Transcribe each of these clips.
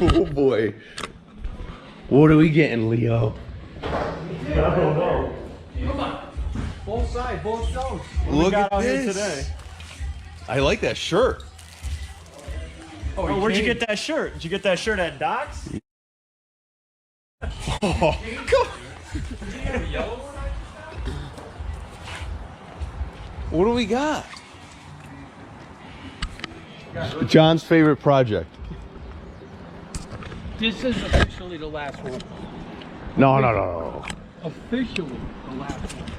Oh boy. What are we getting, Leo? I don't know. Come on. Both sides, both shows. Look at this. Today? I like that shirt. Oh, where'd you get that shirt? Did you get that shirt at Doc's? Oh, God. What do we got? John's favorite project. This is officially the last one. No. Officially the last one.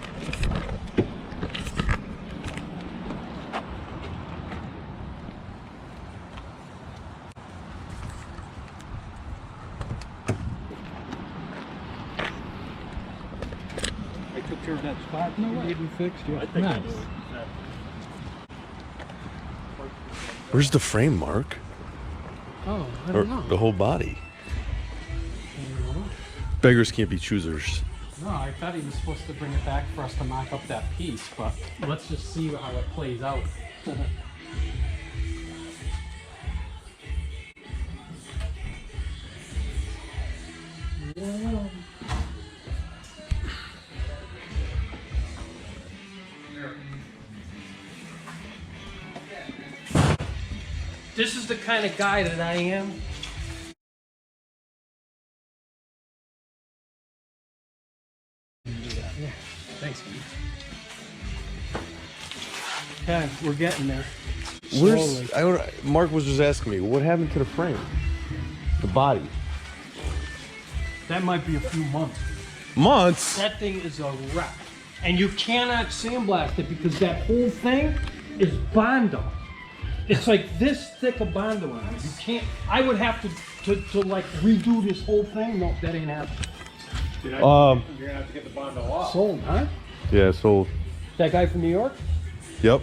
I took care of that spot. No way. Even fixed. Yeah. Nice. Where's the frame, Mark? Oh, I don't know. The whole body. Beggars can't be choosers. No, I thought he was supposed to bring it back for us to mock up that piece, but let's just see how it plays out. This is the kind of guy that I am. Yeah, thanks, man. Okay, we're getting there. Mark was just asking me, what happened to the frame? The body. That might be a few months. Months? That thing is a wreck. And you cannot sandblast it because that whole thing is Bondo. It's like this thick of Bondo on it. You can't, I would have to like redo this whole thing. No, that ain't happening. You're gonna have to get the Bondo off. Sold, huh? Yeah, sold. That guy from New York? Yep.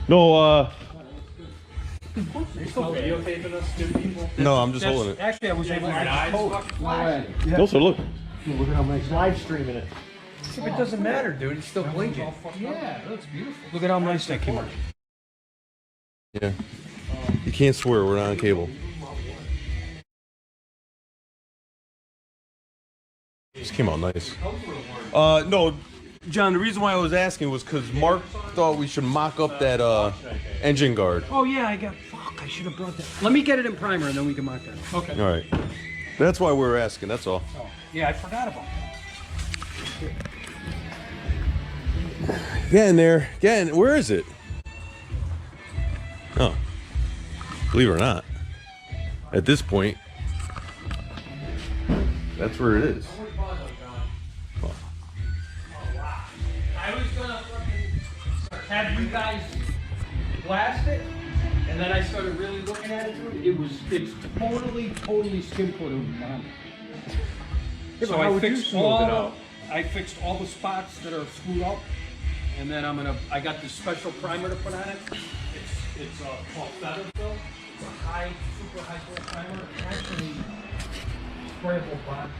Are you still videotaping us, good people? No, I'm just holding it. Actually, I was able to No way. No, sir, look. Look at how nice. Live streaming it. It doesn't matter, dude. It's still blinking. Yeah, it looks beautiful. Look at how nice that came out. Yeah. You can't swear, we're not on cable. This came out nice. No, John, the reason why I was asking was because Mark thought we should mock up that engine guard. Oh yeah, I should have brought that. Let me get it in primer and then we can mock that. Okay. All right. That's why we're asking, that's all. Oh, yeah, I forgot about that. Getting there. Where is it? Oh. Believe it or not. At this point, that's where it is. I was gonna have you guys blast it, and then I started really looking at it. It's totally skim coated with Bondo. So I fixed all the spots that are screwed up, and then I got this special primer to put on it. It's called Feather Fill. It's a super high flow primer. Actually, sprayable bond.